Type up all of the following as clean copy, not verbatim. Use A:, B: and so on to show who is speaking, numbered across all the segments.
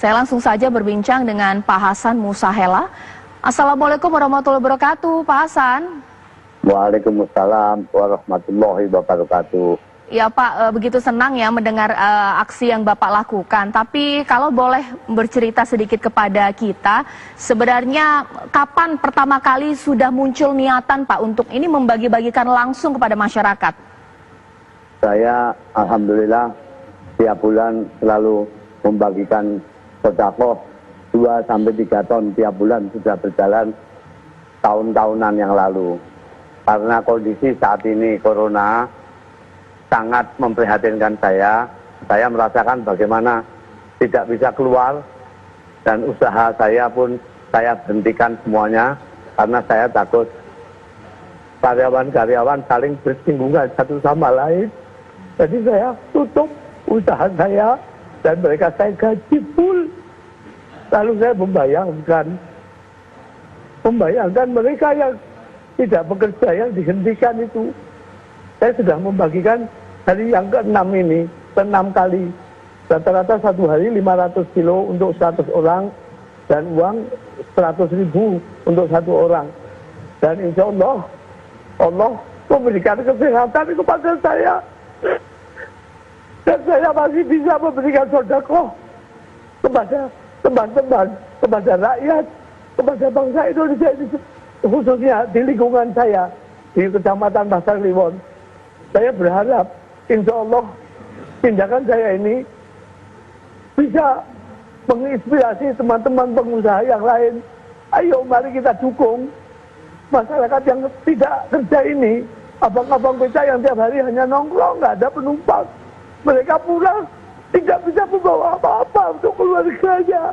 A: Saya langsung saja berbincang dengan Pak Hasan Musahela. Assalamualaikum warahmatullahi wabarakatuh, Pak Hasan.
B: Waalaikumsalam warahmatullahi wabarakatuh.
A: Ya Pak, begitu senang ya mendengar aksi yang Bapak lakukan. Tapi kalau boleh bercerita sedikit kepada kita, sebenarnya kapan pertama kali sudah muncul niatan Pak untuk ini membagi-bagikan langsung kepada masyarakat?
B: Saya alhamdulillah tiap bulan selalu membagikan sedekah 2-3 ton tiap bulan, sudah berjalan tahun-tahunan yang lalu. Karena kondisi saat ini corona sangat memprihatinkan saya merasakan bagaimana tidak bisa keluar, dan usaha saya pun saya hentikan semuanya karena saya takut karyawan-karyawan saling bersinggungan satu sama lain. Jadi saya tutup usaha saya dan mereka saya gaji full. Lalu saya membayangkan mereka yang tidak bekerja yang dihentikan itu. Saya sudah membagikan hari yang ke-6 ini, 6 kali. Rata-rata satu hari 500 kilo untuk 100 orang dan uang 100.000 untuk 1 orang. Dan insya Allah, Allah memberikan kesehatan kepada saya. Dan saya masih bisa memberikan sedekah kepada teman-teman, kepada rakyat, kepada bangsa Indonesia ini, khususnya di lingkungan saya, di Kecamatan Pasar Kliwon. Saya berharap insya Allah tindakan saya ini bisa menginspirasi teman-teman pengusaha yang lain. Ayo mari kita dukung masyarakat yang tidak kerja ini. Abang-abang beca yang tiap hari hanya nongkrong, nggak ada penumpang. Mereka pulang tidak bisa membawa apa-apa untuk keluarganya.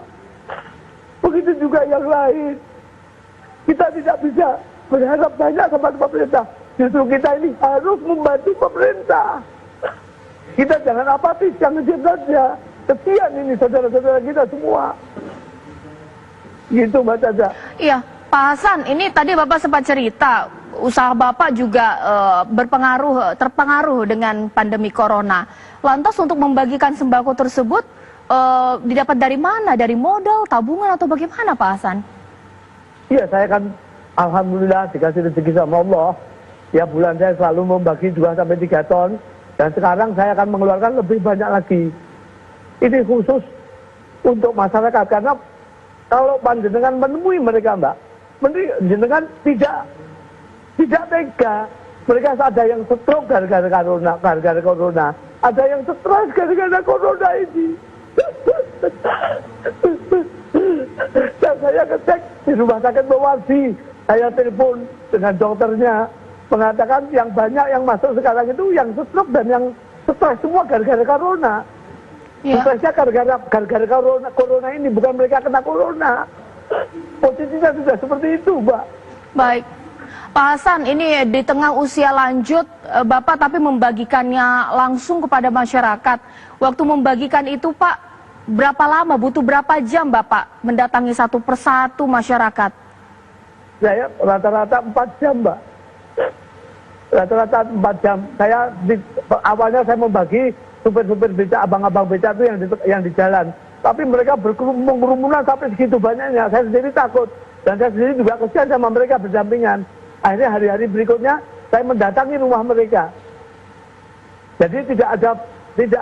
B: Begitu juga yang lain. Kita tidak bisa berharap banyak sama pemerintah. Justru kita ini harus membantu pemerintah. Kita jangan apatis, jangan diam saja. Kesian ini saudara-saudara kita semua. Gitu Mbak Caca.
A: Iya, Pak Hasan, ini tadi Bapak sempat cerita, usaha Bapak juga terpengaruh dengan pandemi corona. Lantas untuk membagikan sembako tersebut, didapat dari mana? Dari modal, tabungan, atau bagaimana Pak Hasan?
B: Iya, saya kan alhamdulillah dikasih rezeki sama Allah. Ya bulan saya selalu membagi 2-3 ton. Dan sekarang saya akan mengeluarkan lebih banyak lagi. Ini khusus untuk masyarakat. Karena kalau panjenengan menemui mereka Mbak, panjenengan tidak tega. Mereka ada yang stroke gara-gara corona. Ada yang stres gara-gara corona ini. Dan saya ngecek di rumah sakit Mawardi. Saya telepon dengan dokternya. Mengatakan yang banyak yang masuk sekarang itu yang stroke dan yang stres semua gara-gara corona. Ya. Stresnya gara-gara corona ini, bukan mereka kena corona. Posisinya sudah seperti itu, Mbak.
A: Baik. Pak Hasan, ini di tengah usia lanjut, Bapak tapi membagikannya langsung kepada masyarakat. Waktu membagikan itu, Pak, berapa lama, butuh berapa jam Bapak mendatangi satu persatu masyarakat?
B: Saya rata-rata 4 jam, Mbak. Rata-rata 4 jam. Awalnya saya membagi supir-supir beca, abang-abang beca itu yang di jalan. Tapi mereka berkerumunan sampai segitu banyaknya. Saya sendiri takut. Dan saya sendiri juga kesian sama mereka berdampingan. Akhirnya hari-hari berikutnya saya mendatangi rumah mereka. Jadi tidak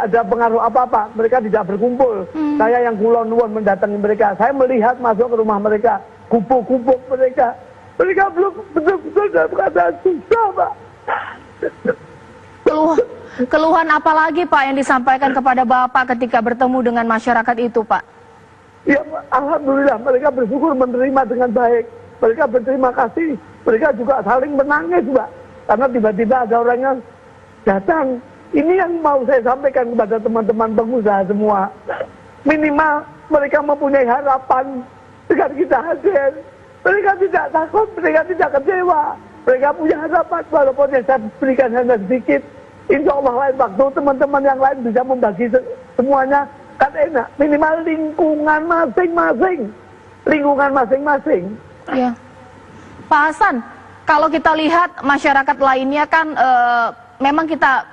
B: ada pengaruh apa-apa. Mereka tidak berkumpul. Saya yang kulon nuwun mendatangi mereka. Saya melihat masuk ke rumah mereka. Kumpul-kumpul mereka. Mereka belum betul-betul dalam keadaan susah, Pak.
A: Keluhan apa lagi Pak yang disampaikan kepada Bapak ketika bertemu dengan masyarakat itu Pak?
B: Ya alhamdulillah mereka bersyukur menerima dengan baik. Mereka berterima kasih. Mereka juga saling menangis Pak. Karena tiba-tiba ada orang yang datang. Ini yang mau saya sampaikan kepada teman-teman pengusaha semua. Minimal mereka mempunyai harapan dengan kita hadir. Mereka tidak takut, mereka tidak kecewa. Mereka punya harapan walaupun yang saya berikan hanya sedikit. Insya Allah lain waktu teman-teman yang lain bisa membagi semuanya kan enak. Minimal lingkungan masing-masing. Lingkungan masing-masing.
A: Ya. Pak Hasan, kalau kita lihat masyarakat lainnya kan memang kita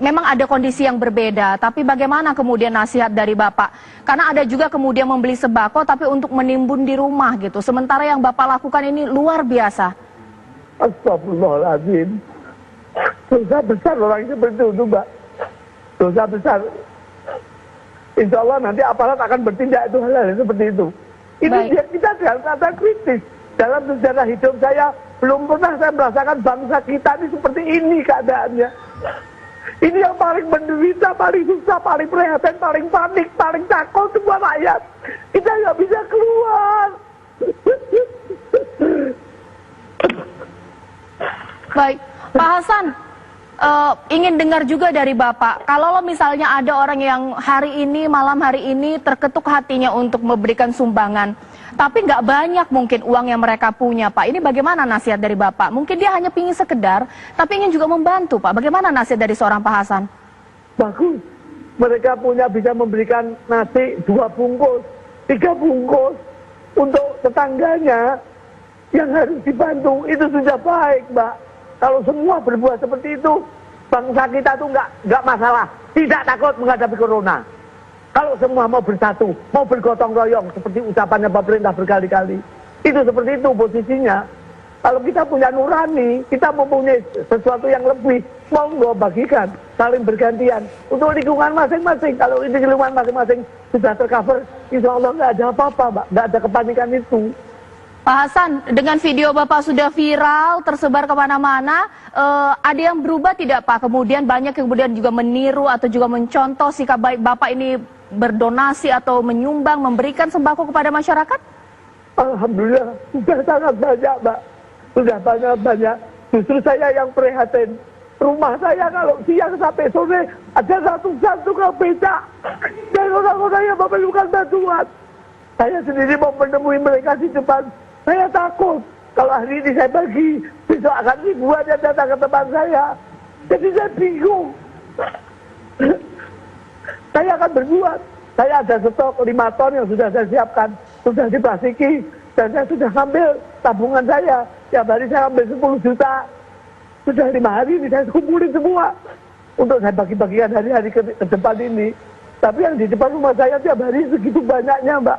A: memang ada kondisi yang berbeda, tapi bagaimana kemudian nasihat dari Bapak? Karena ada juga kemudian membeli sembako tapi untuk menimbun di rumah gitu. Sementara yang Bapak lakukan ini luar biasa.
B: Astagfirullahaladzim. Dosa besar orang seperti itu, Mbak. Dosa besar. Insya Allah nanti aparat akan bertindak itu hal-hal seperti itu. Ini dia, kita dalam kata kritis. Dalam sejarah hidup saya, belum pernah saya merasakan bangsa kita ini seperti ini keadaannya. Ini yang paling menderita, paling susah, paling prihatin, paling panik, paling takut semua rakyat. Kita nggak bisa keluar.
A: Baik, Pak Hasan, ingin dengar juga dari Bapak, kalau misalnya ada orang yang hari ini, malam hari ini terketuk hatinya untuk memberikan sumbangan, tapi nggak banyak mungkin uang yang mereka punya, Pak. Ini bagaimana nasihat dari Bapak? Mungkin dia hanya ingin sekedar, tapi ingin juga membantu, Pak. Bagaimana nasihat dari seorang Pak Hasan?
B: Bagus. Mereka bisa memberikan nasi 2 bungkus, 3 bungkus untuk tetangganya yang harus dibantu. Itu sudah baik, Mbak. Kalau semua berbuat seperti itu, bangsa kita tuh nggak masalah. Tidak takut menghadapi corona. Kalau semua mau bersatu, mau bergotong royong, seperti ucapannya pemerintah berkali-kali. Itu seperti itu posisinya. Kalau kita punya nurani, kita mempunyai sesuatu yang lebih, monggo bagikan, saling bergantian. Untuk lingkungan masing-masing, kalau ini lingkungan masing-masing sudah tercover, insya Allah nggak ada apa-apa, Mbak. Nggak ada kepanikan itu.
A: Pak Hasan, dengan video Bapak sudah viral, tersebar kemana-mana, ada yang berubah tidak Pak? Kemudian banyak yang kemudian juga meniru atau juga mencontoh sikap baik Bapak ini berdonasi atau menyumbang, memberikan sembako kepada masyarakat?
B: Alhamdulillah, sudah sangat banyak, Mbak. Sudah banyak. Justru saya yang prihatin. Rumah saya kalau siang sampai sore ada satu becak dan orang-orang yang memerlukan bantuan. Saya sendiri mau menemui mereka di depan. Saya takut kalau hari ini saya bagi, besok akan ribuan yang datang ke tempat saya. Jadi saya bingung. Saya akan berbuat. Saya ada stok 5 ton yang sudah saya siapkan, sudah diplastiki, dan saya sudah ambil tabungan saya. Tiap hari saya ambil 10 juta. Sudah 5 hari ini saya kumpulin semua untuk saya bagi-bagikan hari-hari ke depan ini. Tapi yang di depan rumah saya tiap hari segitu banyaknya, Mbak.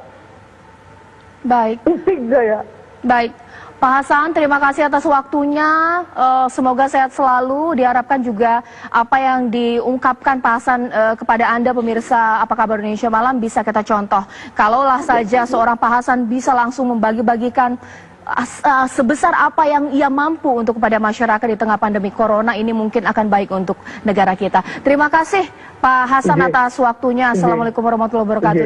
A: Baik.
B: Pusing saya.
A: Baik. Pak Hasan, terima kasih atas waktunya. Semoga sehat selalu. Diharapkan juga apa yang diungkapkan Pak Hasan kepada Anda pemirsa Apa Kabar Indonesia Malam bisa kita contoh. Kalaulah saja seorang Pak Hasan bisa langsung membagi-bagikan sebesar apa yang ia mampu untuk kepada masyarakat di tengah pandemi corona, ini mungkin akan baik untuk negara kita. Terima kasih Pak Hasan atas waktunya. Assalamualaikum warahmatullahi wabarakatuh.